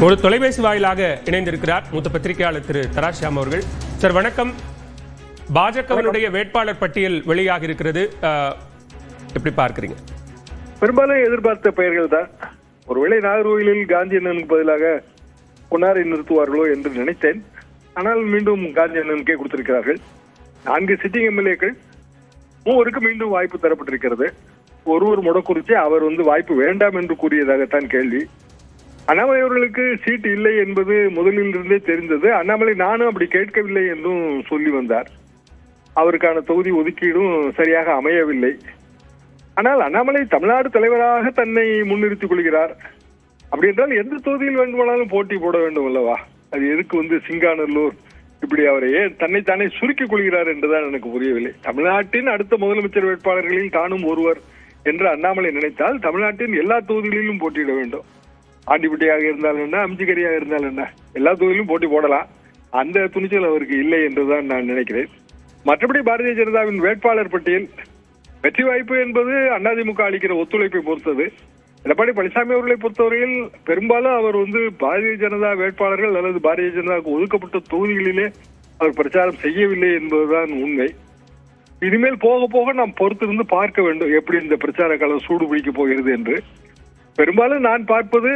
ஒரு தொலைபேசி வாயிலாக இணைந்திருக்கிறார் மூத்த பத்திரிகையாளர் திரு தராசியாம் அவர்கள். சார் வணக்கம். பாஜகவினுடைய வேட்பாளர் பட்டியல் வெளியாக இருக்கிறது, எப்படி பார்க்கிறீங்க? பெரும்பாலும் எதிர்பார்த்த பெயர்கள் தான். ஒருவேளை நாகர்கோவிலில் காந்தி அண்ணனுக்கு பதிலாக பொன்னாரை நிறுத்துவார்களோ என்று நினைத்தேன். ஆனால் மீண்டும் காந்தி அண்ணனுக்கே கொடுத்திருக்கிறார்கள். 4 சிட்டிங் எம்எல்ஏக்கள், 3 மீண்டும் வாய்ப்பு தரப்பட்டிருக்கிறது. ஒருவர் முடக்குறிச்சி அவர் வாய்ப்பு வேண்டாம் என்று கூறியதாகத்தான் கேள்வி. அண்ணாமலை அவர்களுக்கு சீட்டு இல்லை என்பது முதலில் இருந்தே தெரிந்தது. அண்ணாமலை நானும் அப்படி கேட்கவில்லை என்றும் சொல்லி வந்தார். அவருக்கான தொகுதி ஒதுக்கீடும் சரியாக அமையவில்லை. ஆனால் அண்ணாமலை தமிழ்நாடு தலைவராக தன்னை முன்னிறுத்திக் கொள்கிறார். அப்படி என்றால் எந்த தொகுதியில் வேண்டுமானாலும் போட்டி போட வேண்டும் அல்லவா? அது எதுக்கு சிங்காநல்லூர் இப்படி அவரை தன்னைத்தானே சுருக்கிக் கொள்கிறார் என்றுதான் எனக்கு புரியவில்லை. தமிழ்நாட்டின் அடுத்த முதலமைச்சர் வேட்பாளர்களில் தானும் ஒருவர் என்று அண்ணாமலை நினைத்தால் தமிழ்நாட்டின் எல்லா தொகுதிகளிலும் போட்டியிட வேண்டும். ஆண்டிப்பட்டியாக இருந்தால் என்ன, அம்ஜிகரியாக இருந்தால் என்ன, எல்லா தொகுதியிலும் போட்டி போடலாம். அந்த துணிச்சல் அவருக்கு இல்லை என்றுதான் நான் நினைக்கிறேன். மற்றபடி பாரதிய ஜனதாவின் வேட்பாளர் பட்டியல் வெற்றி வாய்ப்பு என்பது அதிமுக அளிக்கிற ஒத்துழைப்பை பொறுத்தது. எடப்பாடி பழனிசாமி அவர்களை பொறுத்தவரையில் பெரும்பாலும் அவர் பாரதிய ஜனதா வேட்பாளர்கள் அல்லது பாரதிய ஜனதாவுக்கு ஒதுக்கப்பட்ட தொகுதிகளிலே அவர் பிரச்சாரம் செய்யவில்லை என்பதுதான் உண்மை. இனிமேல் போக போக நாம் பொறுத்திருந்து பார்க்க வேண்டும் எப்படி இந்த பிரச்சார காலம் சூடு பிடிக்க போகிறது என்று. பெரும்பாலும் நான் பார்ப்பது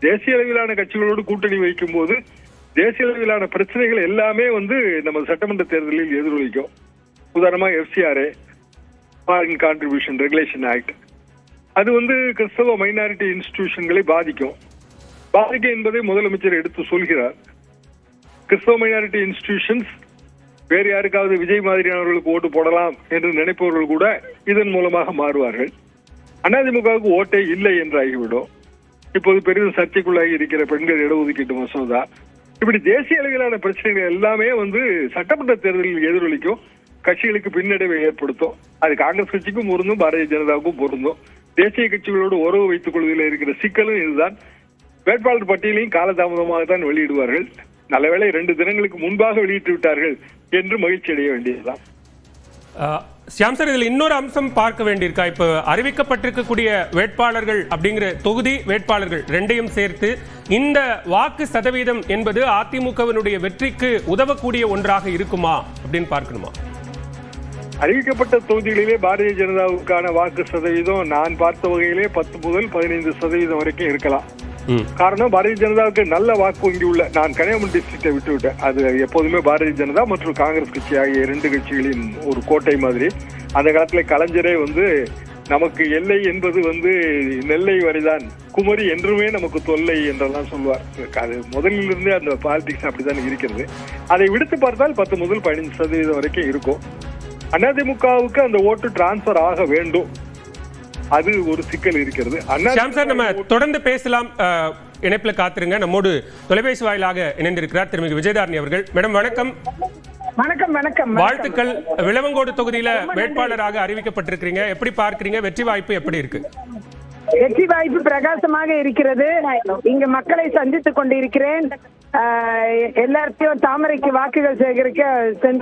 தேசிய அளவிலான கட்சிகளோடு கூட்டணி வைக்கும் போது தேசிய அளவிலான பிரச்சனைகள் எல்லாமே நம்ம சட்டமன்ற தேர்தலில் எதிரொலிக்கும். உதாரணமாக FCRA, foreign contribution regulation act, அது கிறிஸ்தவ மைனாரிட்டி இன்ஸ்டிடியூஷன்களை பாதிக்கும் என்பதை முதலமைச்சர் எடுத்து சொல்கிறார். கிறிஸ்தவ மைனாரிட்டி இன்ஸ்டிடியூஷன்ஸ் வேறு யாருக்காவது விஜய் மாதிரியானவர்களுக்கு ஓட்டு போடலாம் என்று நினைப்பவர்கள் கூட இதன் மூலமாக மாறுவார்கள். அதிமுகவுக்கு ஓட்டே இல்லை என்று ஆகிவிடும். இப்போது பெரிதும் சர்ச்சைக்குள்ளாகி இருக்கிற பெண்கள் இடஒதுக்கீட்டு மசோதா, இப்படி தேசிய அளவிலான பிரச்சனைகள் எல்லாமே சட்டமன்ற தேர்தலில் எதிரொலிக்கும், கட்சிகளுக்கு பின்னடைவை ஏற்படுத்தும். அது காங்கிரஸ் கட்சிக்கும் பொருந்தும், பாரதிய ஜனதாவுக்கும் பொருந்தும். தேசிய கட்சிகளோடு உறவு வைத்துக் கொள்வதில் இருக்கிற சிக்கலும் இதுதான். வேட்பாளர் பட்டியலையும் காலதாமதமாக தான் வெளியிடுவார்கள். நல்லவேளை 2 தினங்களுக்கு முன்பாக வெளியிட்டு விட்டார்கள் என்று மகிழ்ச்சி அடைய வேண்டியதுதான். சியாம் சார், இதில் இன்னொரு அம்சம் பார்க்க வேண்டியிருக்கா? இப்போ அறிவிக்கப்பட்டிருக்கக்கூடிய வேட்பாளர்கள் அப்படிங்கிற தொகுதி வேட்பாளர்கள் 2ஐயும் சேர்த்து இந்த வாக்கு சதவீதம் என்பது அதிமுகவினுடைய வெற்றிக்கு உதவக்கூடிய ஒன்றாக இருக்குமா அப்படின்னு பார்க்கணுமா? அறிவிக்கப்பட்ட தொகுதிகளிலே பாரதிய ஜனதாவுக்கான வாக்கு சதவீதம் நான் பார்த்த வகையிலே 10 முதல் 15% வரைக்கும் இருக்கலாம். காரணம், பாரதிய ஜனதாவுக்கு நல்ல வாக்கு வங்கி உள்ள, நான் கன்னியாகுமரி டிஸ்ட்ரிக்டை விட்டுவிட்டேன். அது எப்போதுமே பாரதிய ஜனதா மற்றும் காங்கிரஸ் கட்சி ஆகிய 2 கட்சிகளின் ஒரு கோட்டை மாதிரி. அந்த காலத்துல கலைஞரே நமக்கு எல்லை என்பது நெல்லை வரைதான், குமரி என்றுமே நமக்கு தொல்லை என்றெல்லாம் சொல்வார். அது முதலில் இருந்தே அந்த பாலிடிக்ஸ் அப்படித்தான் இருக்கிறது. அதை விடுத்து பார்த்தால் 10 முதல் 15% வரைக்கும் இருக்கும். அதிமுகவுக்கு அந்த ஓட்டு டிரான்ஸ்பர் ஆக வேண்டும், அது ஒரு சிக்கல் இருக்கிறது. நம்ம தொடர்ந்து பேசலாம். இணைப்புல காத்திருங்க. நம்மோடு தொலைபேசி வாயிலாக இணைந்திருக்கிறார் திருமதி விஜயதாரணி அவர்கள். மேடம் வணக்கம். வணக்கம். வணக்கம், வாழ்த்துக்கள். விளவங்கோடு தொகுதியில வேட்பாளராக அறிவிக்கப்பட்டிருக்கிறீங்க, எப்படி பார்க்கிறீங்க? வெற்றி வாய்ப்பு எப்படி இருக்கு? வெற்றி வாய்ப்பு பிரகாசமாக இருக்கிறது. இங்க மக்களை சந்தித்துக் கொண்டிருக்கிறேன். எல்லாத்தையும் தாமரைக்கு வாக்குகள் சேகரிக்க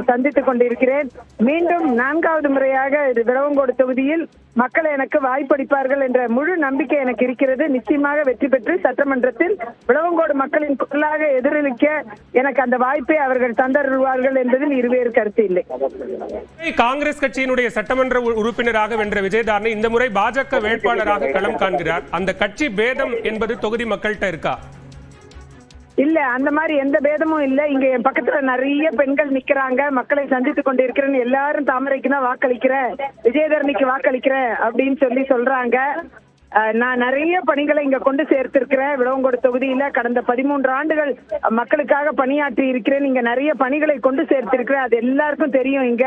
சந்தித்துக் கொண்டிருக்கிறேன். மீண்டும் 4வது முறையாக விளவங்கோடு தொகுதியில் மக்கள் எனக்கு வாய்ப்பளிப்பார்கள் என்ற முழு நம்பிக்கை எனக்கு இருக்கிறது. நிச்சயமாக வெற்றி பெற்று சட்டமன்றத்தில் விளவங்கோடு மக்களின் குரலாக எதிரொலிக்க எனக்கு அந்த வாய்ப்பை அவர்கள் தந்தருவார்கள் என்பதில் இருவேறு கருத்து இல்லை. காங்கிரஸ் கட்சியினுடைய சட்டமன்ற உறுப்பினராக வென்ற விஜயதாரணி இந்த முறை பாஜக வேட்பாளராக களம் காண்கிறார். அந்த கட்சி பேதம் என்பது தொகுதி மக்கள்கிட்ட இருக்கா? இல்ல, அந்த மாதிரி எந்த பேதமும் இல்ல. இங்க என் பக்கத்துல நிறைய பெண்கள் நிக்கிறாங்க. மக்களை சந்தித்துக் கொண்டிருக்கிறேன். எல்லாரும் தாமரைக்கு தான் வாக்களிக்கிறேன், விஜயதரணிக்கு வாக்களிக்கிறேன் அப்படின்னு சொல்றாங்க. நான் நிறைய பணிகளை இங்க கொண்டு சேர்த்திருக்கிறேன். விளவங்கோடு தொகுதியில கடந்த 13 ஆண்டுகள் மக்களுக்காக பணியாற்றி இருக்கிறேன். இங்க நிறைய பணிகளை கொண்டு சேர்த்திருக்கிறேன். அது எல்லாருக்கும் தெரியும் இங்க.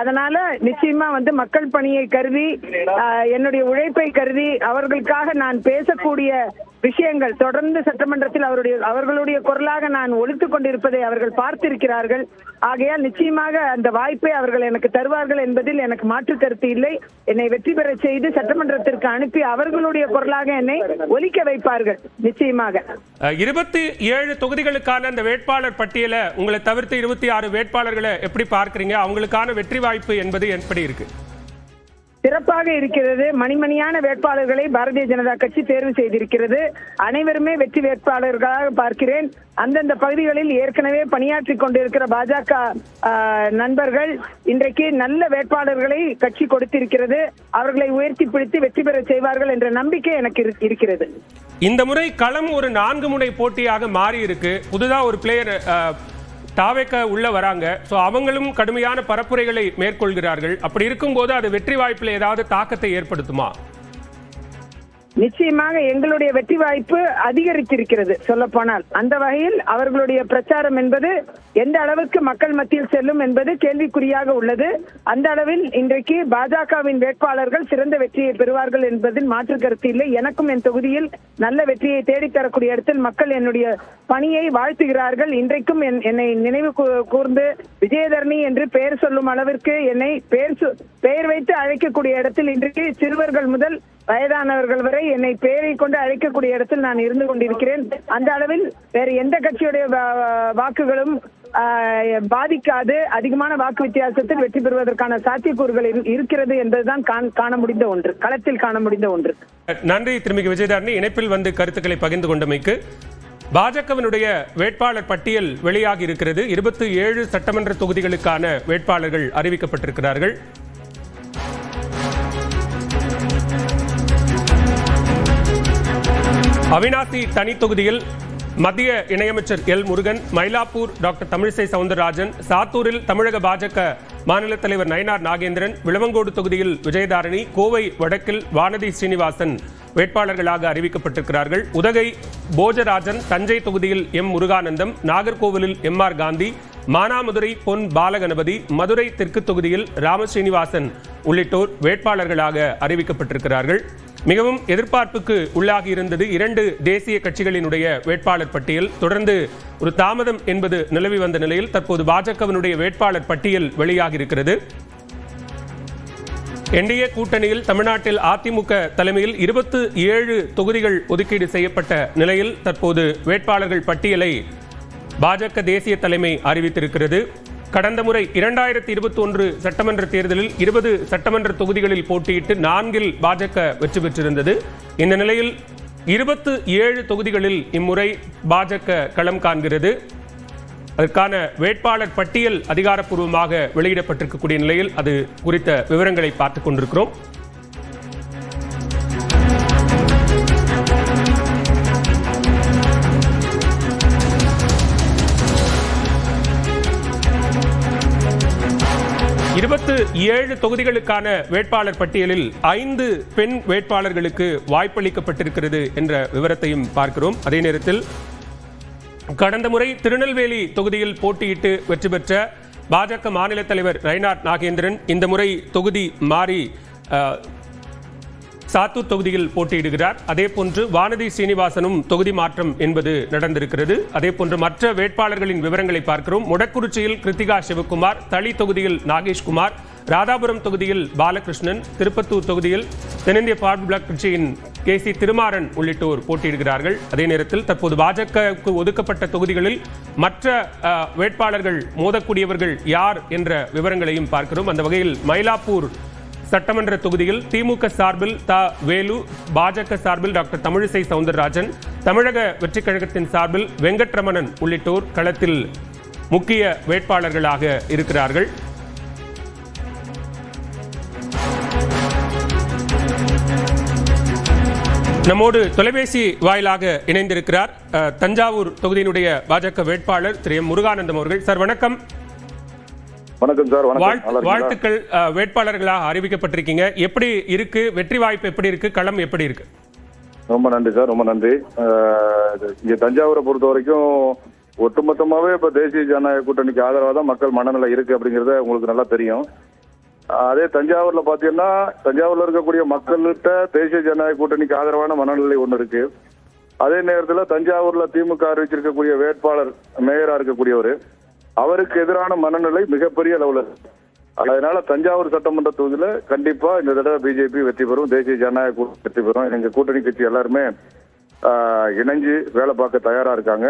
அதனால நிச்சயமா மக்கள் பணியை கருதி, என்னுடைய உழைப்பை கருதி, அவர்களுக்காக நான் பேசக்கூடிய விஷயங்கள் தொடர்ந்து சட்டமன்றத்தில் அவர்களுடைய குரலாக நான் ஒலித்துக் கொண்டிருப்பதை அவர்கள் பார்த்திருக்கிறார்கள். ஆகையால் நிச்சயமாக அந்த வாய்ப்பை அவர்கள் எனக்கு தருவார்கள் என்பதில் எனக்கு மாற்று கருத்து இல்லை. என்னை வெற்றி பெற செய்து சட்டமன்றத்திற்கு அனுப்பி அவர்களுடைய குரலாக என்னை ஒலிக்க வைப்பார்கள் நிச்சயமாக. 27 தொகுதிகளுக்கான அந்த வேட்பாளர் பட்டியலை உங்களை தவிர்த்து 26 வேட்பாளர்களை எப்படி பார்க்கிறீங்க? அவங்களுக்கான வெற்றி வாய்ப்பு என்பது எப்படி இருக்கு? சிறப்பாக இருக்கிறது. மணிமணியான வேட்பாளர்களை பாரதிய ஜனதா கட்சி தேர்வு செய்திருக்கிறது. அனைவருமே வெற்றி வேட்பாளர்களாக பார்க்கிறேன். அந்தந்த பகுதிகளில் ஏற்கனவே பணியாற்றிக் கொண்டிருக்கிற பாஜக நண்பர்கள் இன்றைக்கு நல்ல வேட்பாளர்களை கட்சி கொடுத்திருக்கிறது. அவர்களை உயர்த்தி பிடித்து வெற்றி பெற செய்வார்கள் என்ற நம்பிக்கை எனக்கு இருக்கிறது. இந்த முறை களம் ஒரு 4 முனை போட்டியாக மாறி இருக்கு. புதுதா ஒரு பிளேயர் தாவேக்க உள்ள வராங்க. சோ அவங்களும் கடுமையான பரப்புரைகளை மேற்கொள்கிறார்கள். அப்படி இருக்கும்போது அது வெற்றி வாய்ப்பில் ஏதாவது தாக்கத்தை ஏற்படுத்துமா? நிச்சயமாக எங்களுடைய வெற்றி வாய்ப்பு அதிகரித்திருக்கிறது. சொல்ல போனால் அந்த வகையில் அவர்களுடைய பிரச்சாரம் என்பது எந்த அளவுக்கு மக்கள் மத்தியில் செல்லும் என்பது கேள்விக்குறியாக உள்ளது. அந்த அளவில் இன்றைக்கு பாஜகவின் வேட்பாளர்கள் சிறந்த வெற்றியை பெறுவார்கள் என்பதில் மாற்று கருத்து இல்லை. எனக்கும் என் தொகுதியில் நல்ல வெற்றியை தேடித்தரக்கூடிய இடத்தில் மக்கள் என்னுடைய பணியை வாழ்த்துகிறார்கள். இன்றைக்கும் என்னை நினைவு கூர்ந்து விஜயதரணி என்று பெயர் சொல்லும் அளவிற்கு என்னை பெயர் வைத்து அழைக்கக்கூடிய இடத்தில் இன்றைக்கு சிறுவர்கள் முதல் வயதானவர்கள் வரை என்னை பெயரை கொண்டு அழைக்கக்கூடிய இடத்தில் நான் இருந்து கொண்டிருக்கிறேன். அந்த அளவில் வேறு எந்த கட்சியுடைய வாக்குகளும் பாதிக்காது. அதிகமான வாக்கு வித்தியாசத்தில் வெற்றி பெறுவதற்கான சாத்தியக்கூறுகள் இருக்கிறது என்பதுதான் காண முடிந்த ஒன்று, களத்தில் காண முடிந்த ஒன்று. நன்றி திருமிகு விஜயதாரணி, இணைப்பில் வந்து கருத்துக்களை பகிர்ந்து கொண்டமைக்கு. பாஜகவினுடைய வேட்பாளர் பட்டியல் வெளியாகி இருக்கிறது. 27 சட்டமன்ற தொகுதிகளுக்கான வேட்பாளர்கள் அறிவிக்கப்பட்டிருக்கிறார்கள். அவினாசி தனி தொகுதியில் மத்திய இணையமைச்சர் எல் முருகன், மயிலாப்பூர் டாக்டர் தமிழிசை சவுந்தரராஜன், சாத்தூரில் தமிழக பாஜக மாநில தலைவர் நயினார் நாகேந்திரன், விளவங்கோடு தொகுதியில் விஜயதாரணி, கோவை வடக்கில் வானதி ஸ்ரீனிவாசன் வேட்பாளர்களாக அறிவிக்கப்பட்டிருக்கிறார்கள். உதகை போஜராஜன், தஞ்சை தொகுதியில் எம் முருகானந்தம், நாகர்கோவிலில் MR காந்தி, மானாமதுரை பொன் பாலகணபதி, மதுரை தெற்கு தொகுதியில் ராமஸ்ரீனிவாசன் உள்ளிட்டோர் வேட்பாளர்களாக அறிவிக்கப்பட்டிருக்கிறார்கள். மிகவும் எதிர்பார்ப்புக்கு உள்ளாகி இருந்தது 2 தேசிய கட்சிகளினுடைய வேட்பாளர் பட்டியல். தொடர்ந்து ஒரு தாமதம் என்பது நிலவி வந்த நிலையில் தற்போது பாஜகவினுடைய வேட்பாளர் பட்டியல் வெளியாகி இருக்கிறது. NDA கூட்டணியில் தமிழ்நாட்டில் அதிமுக தலைமையில் 27 தொகுதிகள் ஒதுக்கீடு செய்யப்பட்ட நிலையில் தற்போது வேட்பாளர்கள் பட்டியலை பாஜக தேசிய தலைமை அறிவித்திருக்கிறது. கடந்த முறை 2021 சட்டமன்ற தேர்தலில் 20 சட்டமன்ற தொகுதிகளில் போட்டியிட்டு 4 பாஜக வெற்றி பெற்றிருந்தது. இந்த நிலையில் 27 தொகுதிகளில் இம்முறை பாஜக களம் காண்கிறது. அதற்கான வேட்பாளர் பட்டியல் அதிகாரப்பூர்வமாக வெளியிடப்பட்டிருக்கக்கூடிய நிலையில் அது குறித்த விவரங்களை பார்த்துக் கொண்டிருக்கிறோம். இருபத்து 7 தொகுதிகளுக்கான வேட்பாளர் பட்டியலில் 5 பெண் வேட்பாளர்களுக்கு வாய்ப்பளிக்கப்பட்டிருக்கிறது என்ற விவரத்தையும் பார்க்கிறோம். அதே நேரத்தில் கடந்த முறை திருநெல்வேலி தொகுதியில் போட்டியிட்டு வெற்றி பெற்ற பாஜக மாநில தலைவர் நயினார் நாகேந்திரன் இந்த முறை தொகுதி மாறி சாத்தூர் தொகுதியில் போட்டியிடுகிறார். அதே போன்று வானதி ஸ்ரீனிவாசனும் தொகுதி மாற்றம் என்பது நடந்திருக்கிறது. அதே போன்று மற்ற வேட்பாளர்களின் விவரங்களை பார்க்கிறோம். மொடக்குறிச்சியில் கிருத்திகா சிவகுமார், தளி தொகுதியில் நாகேஷ்குமார், ராதாபுரம் தொகுதியில் பாலகிருஷ்ணன், திருப்பத்தூர் தொகுதியில் தென்னிந்திய பார்வர்ட் பிளாக் கட்சியின் KC திருமாறன் உள்ளிட்டோர் போட்டியிடுகிறார்கள். அதே நேரத்தில் தற்போது பாஜகவுக்கு ஒதுக்கப்பட்ட தொகுதிகளில் மற்ற வேட்பாளர்கள் மோதக்கூடியவர்கள் யார் என்ற விவரங்களையும் பார்க்கிறோம். அந்த வகையில் மயிலாப்பூர் சட்டமன்ற தொகுதியில் திமுக சார்பில் வேலு, பாஜக சார்பில் டாக்டர் தமிழிசை சவுந்தரராஜன், தமிழக வெற்றிக் கழகத்தின் சார்பில் வெங்கட்ரமணன் உள்ளிட்டோர் களத்தில் முக்கிய வேட்பாளர்களாக இருக்கிறார்கள். நம்மோடு தொலைபேசி வாயிலாக இணைந்திருக்கிறார் தஞ்சாவூர் தொகுதியினுடைய பாஜக வேட்பாளர் திரு எம் முருகானந்தம் அவர்கள். சார் வணக்கம். வணக்கம் சார். வாழ்த்துக்கள். வேட்பாளர்களாக அறிவிக்கப்பட்டிருக்கீங்க. எப்படி இருக்கு வெற்றி வாய்ப்பு, எப்படி இருக்கு களம், எப்படி இருக்கு? ரொம்ப நன்றி சார், ரொம்ப நன்றி. இங்க தஞ்சாவூரை பொறுத்த வரைக்கும் ஒட்டுமொத்தமாவே இப்ப தேசிய ஜனநாயக கூட்டணிக்கு ஆதரவாக தான் மக்கள் மனநிலை இருக்கு அப்படிங்கறத உங்களுக்கு நல்லா தெரியும். அதே தஞ்சாவூர்ல பாத்தீங்கன்னா தஞ்சாவூர்ல இருக்கக்கூடிய மக்கள்கிட்ட தேசிய ஜனநாயக கூட்டணிக்கு ஆதரவான மனநிலை ஒண்ணு இருக்கு. அதே நேரத்தில் தஞ்சாவூர்ல திமுக அறிவிச்சிருக்கக்கூடிய வேட்பாளர் மேயரா இருக்கக்கூடியவர், அவருக்கு எதிரான மனநிலை மிகப்பெரிய அளவுல. அதனால தஞ்சாவூர் சட்டமன்ற தொகுதியில கண்டிப்பா இந்த தடவை பிஜேபி வெற்றி பெறும், தேசிய ஜனநாயக கூட்டணி வெற்றி பெறும். எங்க கூட்டணி கட்சி எல்லாருமே இணைஞ்சு வேலை பார்க்க தயாரா இருக்காங்க.